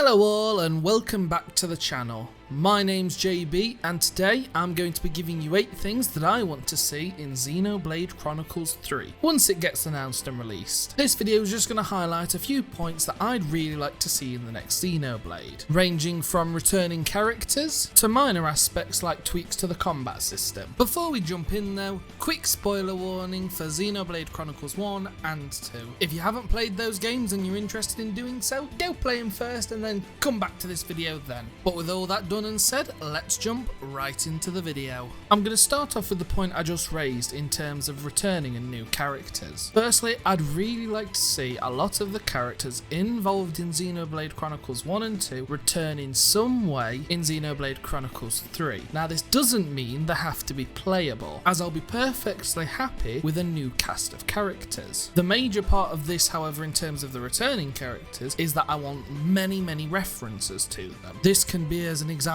Hello all and welcome back to the channel. My name's JB and today I'm going to be giving you 8 things that I want to see in Xenoblade Chronicles 3 once it gets announced and released. This video is just going to highlight a few points that I'd really like to see in the next Xenoblade, ranging from returning characters to minor aspects like tweaks to the combat system. Before we jump in though, quick spoiler warning for Xenoblade Chronicles 1 and 2. If you haven't played those games and you're interested in doing so, go play them first and then come back to this video then. But with all that done and said, let's jump right into the video. I'm going to start off with the point I just raised in terms of returning and new characters. Firstly, I'd really like to see a lot of the characters involved in Xenoblade Chronicles 1 and 2 return in some way in Xenoblade Chronicles 3. Now this doesn't mean they have to be playable, as I'll be perfectly happy with a new cast of characters. The major part of this, however, in terms of the returning characters, is that I want many references to them. This can be, as an example,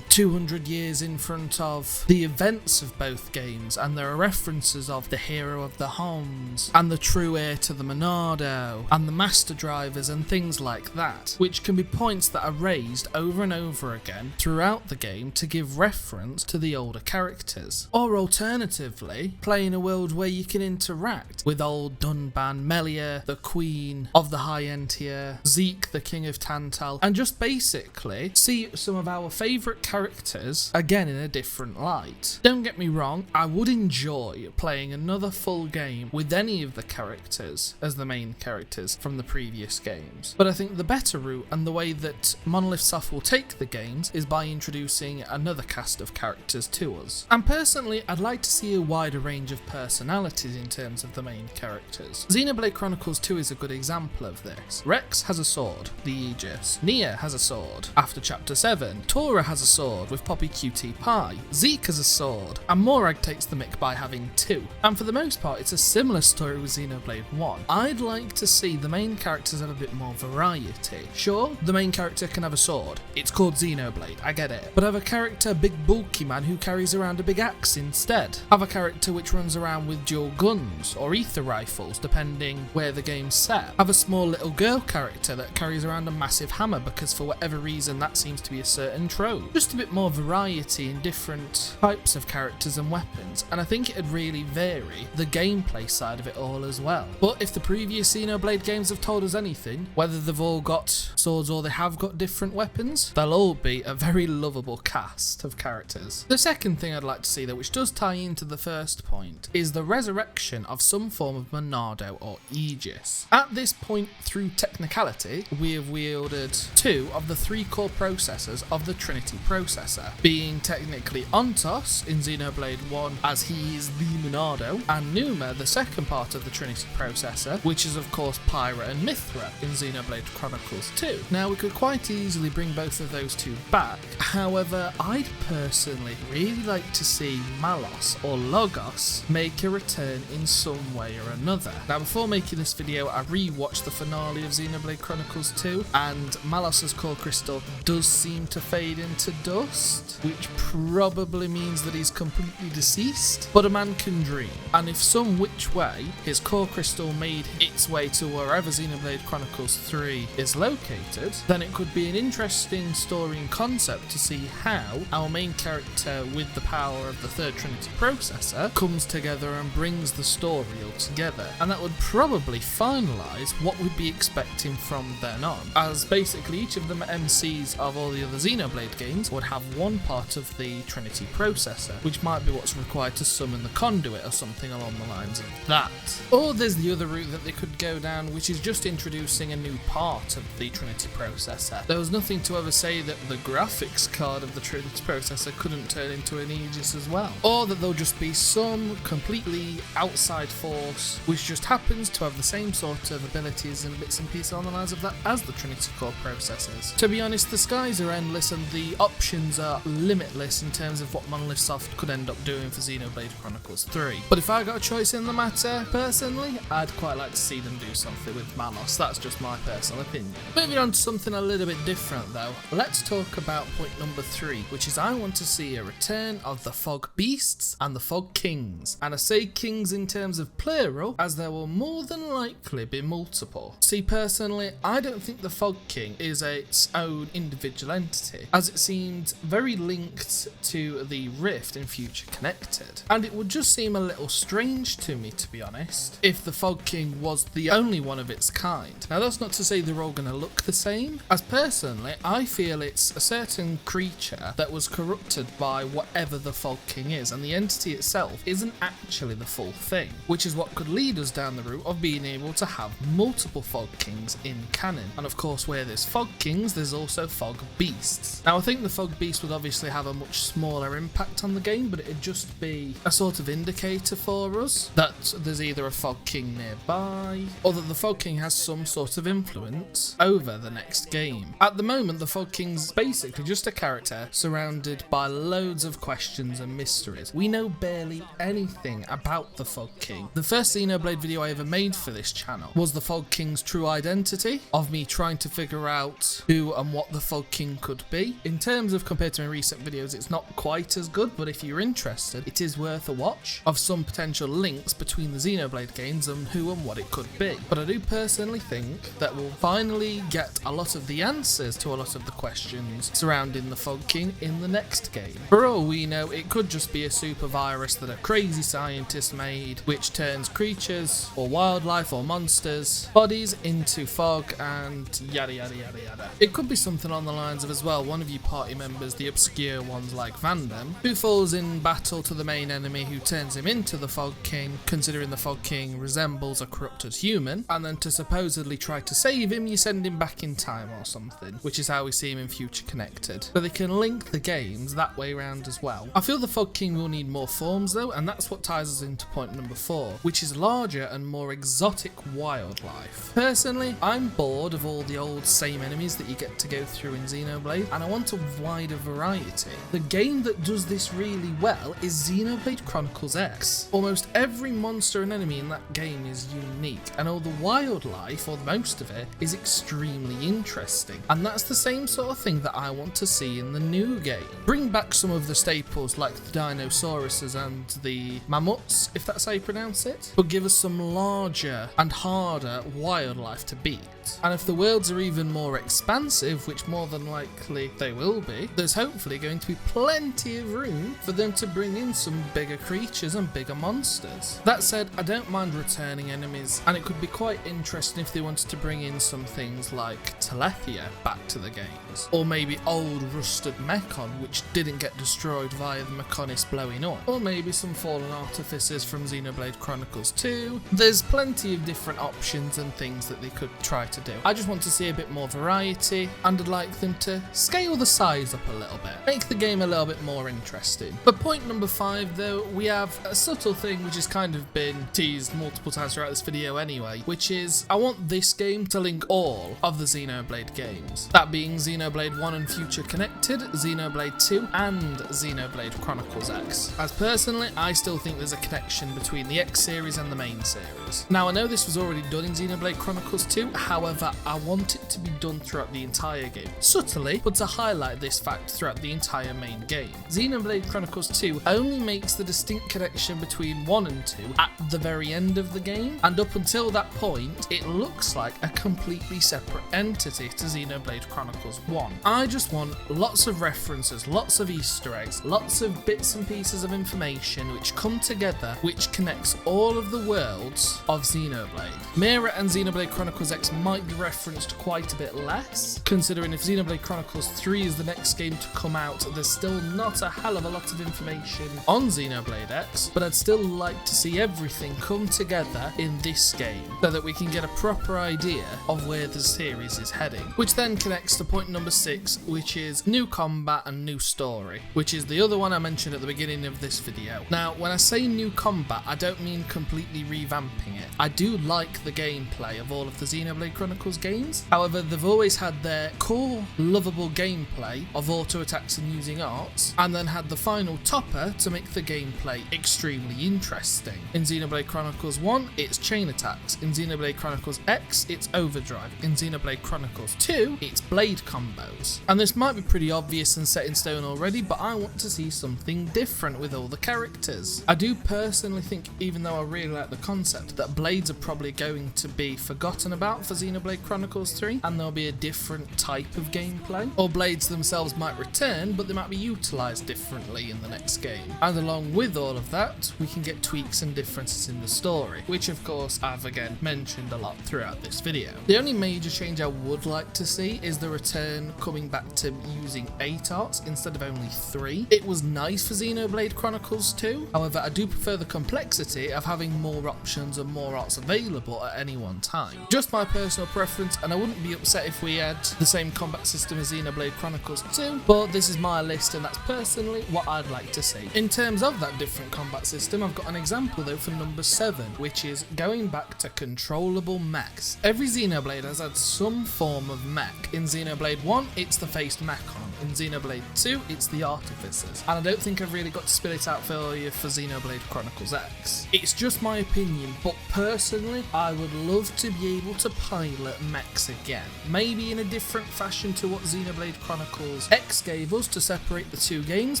200 years in front of the events of both games, and there are references of the hero of the homes, and the true heir to the Monado, and the master drivers and things like that, which can be points that are raised over and over again throughout the game to give reference to the older characters. Or alternatively, play in a world where you can interact with old Dunban, Melia, the Queen of the High End tier, Zeke, the King of Tantal, and just basically see some of our favourite characters again in a different light. Don't get me wrong, I would enjoy playing another full game with any of the characters as the main characters from the previous games, but I think the better route and the way that Monolith Soft will take the games is by introducing another cast of characters to us. And personally, I'd like to see a wider range of personalities in terms of the main characters. Xenoblade Chronicles 2 is a good example of this. Rex has a sword, the Aegis. Nia has a sword. After Chapter 7, Tora has a sword with Poppy QT Pie. Zeke has a sword, and Morag takes the mick by having 2. And for the most part, it's a similar story with Xenoblade 1. I'd like to see the main characters have a bit more variety. Sure, the main character can have a sword. It's called Xenoblade, I get it. But have a character, big bulky man who carries around a big axe instead. Have a character which runs around with dual guns or ether rifles, depending where the game's set. Have a small little girl character that carries around a massive hammer because for whatever reason that seems to be a certain trope. Just a bit more variety in different types of characters and weapons, and I think it'd really vary the gameplay side of it all as well. But if the previous Xenoblade games have told us anything, whether they've all got swords or they have got different weapons, they'll all be a very lovable cast of characters. The second thing I'd like to see though, which does tie into the first point, is the resurrection of some form of Monado or Aegis. At this point, through technicality, we have wielded 2 of the 3 core processors of the Trinity processor, being technically Ontos in Xenoblade 1 as he is the Monado, and Numa, the second part of the Trinity processor, which is of course Pyra and Mithra in Xenoblade Chronicles 2. Now we could quite easily bring both of those 2 back, however I'd personally really like to see Malos or Logos make a return in some way or another. Now before making this video I rewatched the finale of Xenoblade Chronicles 2, and Malos's core crystal does seem to fade into dust, which probably means that he's completely deceased, but a man can dream, and if some which way his core crystal made its way to wherever Xenoblade Chronicles 3 is located, then it could be an interesting story and concept to see how our main character with the power of the 3rd Trinity processor comes together and brings the story all together, and that would probably finalise what we'd be expecting from then on, as basically each of the MCs of all the other Xenoblade games would have one part of the Trinity processor, which might be what's required to summon the conduit or something along the lines of that. Or there's the other route that they could go down, which is just introducing a new part of the Trinity processor. There was nothing to ever say that the graphics card of the Trinity processor couldn't turn into an Aegis as well. Or that there'll just be some completely outside force which just happens to have the same sort of abilities and bits and pieces on the lines of that as the Trinity core processors. To be honest, the skies are endless endless and the options are limitless in terms of what Monolith Soft could end up doing for Xenoblade Chronicles 3. But if I got a choice in the matter, personally, I'd quite like to see them do something with Malos. That's just my personal opinion. Moving on to something a little bit different though, let's talk about point number 3, which is I want to see a return of the Fog Beasts and the Fog Kings. And I say kings in terms of plural, as there will more than likely be multiple. See, personally, I don't think the Fog King is its own individual entity, as it seemed very linked to the Rift in Future Connected. And it would just seem a little strange to me, to be honest, if the Fog King was the only one of its kind. Now, that's not to say they're all going to look the same, as personally, I feel it's a certain creature that was corrupted by whatever the Fog King is, and the entity itself isn't actually the full thing, which is what could lead us down the route of being able to have multiple Fog Kings in canon. And of course, where there's Fog Kings, there's also Fog Beasts. Now, I think the Fog Beast would obviously have a much smaller impact on the game, but it'd just be a sort of indicator for us that there's either a Fog King nearby, or that the Fog King has some sort of influence over the next game. At the moment, the Fog King's basically just a character surrounded by loads of questions and mysteries. We know barely anything about the Fog King. The first Xenoblade video I ever made for this channel was the Fog King's true identity, of me trying to figure out who and what the Fog King could be. In terms of compared to my recent videos, it's not quite as good, but if you're interested, it is worth a watch of some potential links between the Xenoblade games and who and what it could be. But I do personally think that we'll finally get a lot of the answers to a lot of the questions surrounding the Fog King in the next game. For all we know, it could just be a super virus that a crazy scientist made, which turns creatures or wildlife or monsters bodies into fog and yada yada yada yada. It could be something on the lines of, as well, one of you party members, the obscure ones like Vandem, who falls in battle to the main enemy who turns him into the Fog King, considering the Fog King resembles a corrupted human, and then to supposedly try to save him, you send him back in time or something, which is how we see him in Future Connected. So they can link the games that way around as well. I feel the Fog King will need more forms though, and that's what ties us into point number 4, which is larger and more exotic wildlife. Personally, I'm bored of all the old same enemies that you get to go through in Xenoblade, and I want a wider variety. The game that does this really well is Xenoblade Chronicles X. Almost every monster and enemy in that game is unique, and all the wildlife, or most of it, is extremely interesting. And that's the same sort of thing that I want to see in the new game. Bring back some of the staples like the Dinosauruses and the Mammoths, if that's how you pronounce it, but give us some larger and harder wildlife to beat. And if the worlds are even more expansive, which more than likely they will be, there's hopefully going to be plenty of room for them to bring in some bigger creatures and bigger monsters. That said, I don't mind returning enemies, and it could be quite interesting if they wanted to bring in some things like Telethia back to the games, or maybe old rusted Mechon which didn't get destroyed via the Mechonis blowing up, or maybe some fallen artificers from Xenoblade Chronicles 2. There's plenty of different options and things that they could try to do. I just want to see a bit more variety, and I'd like them to scale the size up a little bit, make the game a little bit more interesting. But point number 5 though, we have a subtle thing which has kind of been teased multiple times throughout this video anyway, which is I want this game to link all of the Xenoblade games, that being Xenoblade 1 and Future Connected, Xenoblade 2 and Xenoblade Chronicles X, as personally I still think there's a connection between the X series and the main series. Now I know this was already done in Xenoblade Chronicles 2, however I want it to be done throughout the entire game, subtly, but to highlight this fact throughout the entire main game. Xenoblade Chronicles 2 only makes the distinct connection between 1 and 2 at the very end of the game, and up until that point it looks like a completely separate entity to Xenoblade Chronicles 1. I just want lots of references, lots of Easter eggs, lots of bits and pieces of information which come together, which connects all of the worlds of Xenoblade. Mira and Xenoblade Chronicles X might be referenced quite a bit less, considering if Xenoblade Chronicles 3 is the next game to come out, there's still not a hell of a lot of information on Xenoblade X, but I'd still like to see everything come together in this game so that we can get a proper idea of where the series is heading. Which then connects to point number 6, which is new combat and new story, which is the other one I mentioned at the beginning of this video. Now, when I say new combat, I don't mean completely revamping it. I do like the gameplay of all of the Xenoblade Chronicles games. However, they've always had their core lovable gameplay of auto attacks and using arts, and then had the final topper to make the gameplay extremely interesting. In Xenoblade Chronicles 1, it's chain attacks. In Xenoblade Chronicles X, it's overdrive. In Xenoblade Chronicles 2, it's blade combos. And this might be pretty obvious and set in stone already, but I want to see something different with all the characters. I do personally think, even though I really like the concept, that blades are probably going to be forgotten about for Xenoblade Chronicles 3, and there'll be a different type of gameplay. Or blades themselves might return, but they might be utilised differently in the next game. And along with all of that, we can get tweaks and differences in the story, which of course I've again mentioned a lot throughout this video. The only major change I would like to see is the return coming back to using 8 arts instead of only 3. It was nice for Xenoblade Chronicles 2, however I do prefer the complexity of having more options and more arts available at any one time. Just my personal preference, and I wouldn't be upset if we had the same combat system as Xenoblade Chronicles 2, but this is my list and that's personally what I'd like to see. In terms of that different combat system, I've got an example though for number 7, which is going back to controllable mechs. Every Xenoblade has had some form of mech. In Xenoblade 1, it's the faced Mechon. In Xenoblade 2, it's the Artificers. And I don't think I've really got to spell it out for you for Xenoblade Chronicles X. It's just my opinion, but personally, I would love to be able to pilot mechs again. Maybe in a different fashion to what Xenoblade Chronicles X gave us to separate the two games,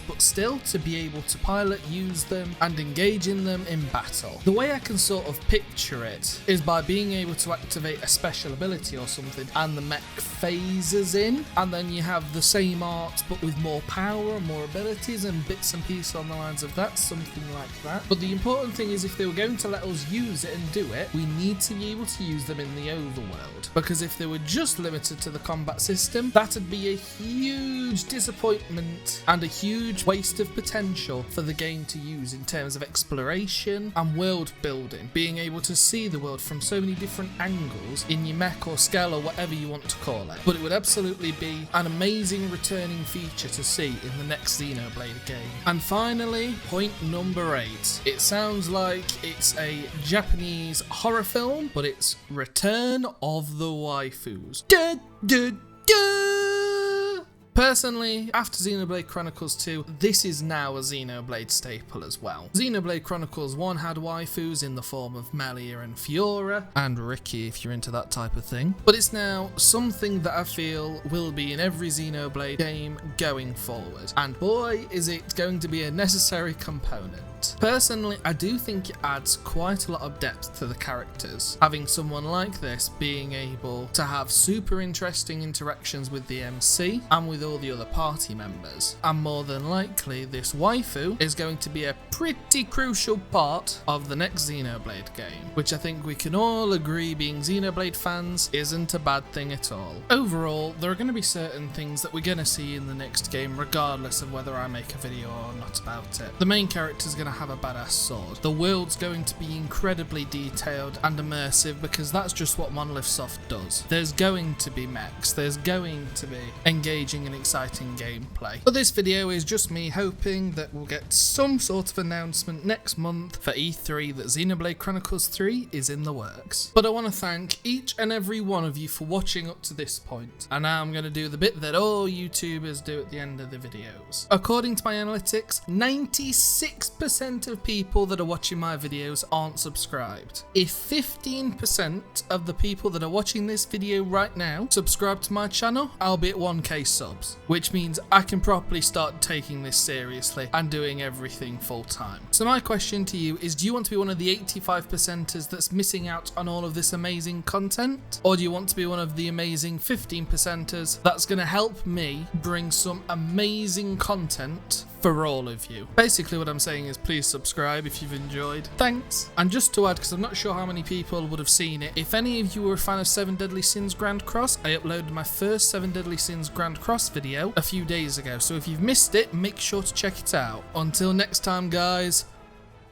but still to be able to pilot, use them, and engage in them in battle. The way I can sort of picture it is by being able to activate a special ability or something, and the mech phases in, and then you have the same arts but with more power and more abilities and bits and pieces on the lines of that, something like that. But the important thing is, if they were going to let us use it and do it, we need to be able to use them in the overworld, because if they were just limited to the combat system, that'd be a huge disappointment and a huge waste of potential for the game to use in terms of exploration and world building, being able to see the world from so many different angles in your mech or scale or whatever you want to call it. But it would absolutely be an amazing returning feature to see in the next Xenoblade game. And finally, point number 8. It sounds like it's a Japanese horror film, but it's Return of the Waifus. Da, da, da. Personally, after Xenoblade Chronicles 2, this is now a Xenoblade staple as well. Xenoblade Chronicles 1 had waifus in the form of Melia and Fiora, and Riki if you're into that type of thing, but it's now something that I feel will be in every Xenoblade game going forward, and boy is it going to be a necessary component. Personally, I do think it adds quite a lot of depth to the characters, having someone like this being able to have super interesting interactions with the MC and with all the other party members. And more than likely, this waifu is going to be a pretty crucial part of the next Xenoblade game, which I think we can all agree, being Xenoblade fans, isn't a bad thing at all. Overall, there are going to be certain things that we're going to see in the next game regardless of whether I make a video or not about it. The main character is going to have a badass sword. The world's going to be incredibly detailed and immersive, because that's just what Monolith Soft does. There's going to be mechs, there's going to be engaging and exciting gameplay. But this video is just me hoping that we'll get some sort of announcement next month for E3 that Xenoblade Chronicles 3 is in the works. But I want to thank each and every one of you for watching up to this point. And now I'm going to do the bit that all YouTubers do at the end of the videos. According to my analytics, 96% of people that are watching my videos aren't subscribed. If 15% of the people that are watching this video right now subscribe to my channel, I'll be at 1k subs, which means I can properly start taking this seriously and doing everything full time. So my question to you is, do you want to be one of the 85%ers that's missing out on all of this amazing content? Or do you want to be one of the amazing 15%ers that's going to help me bring some amazing content for all of you? Basically what I'm saying is, please subscribe if you've enjoyed. Thanks. And just to add, because I'm not sure how many people would have seen it, if any of you were a fan of 7 Deadly Sins Grand Cross, I uploaded my first 7 Deadly Sins Grand Cross video a few days ago, so if you've missed it, make sure to check it out. Until next time guys,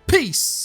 peace!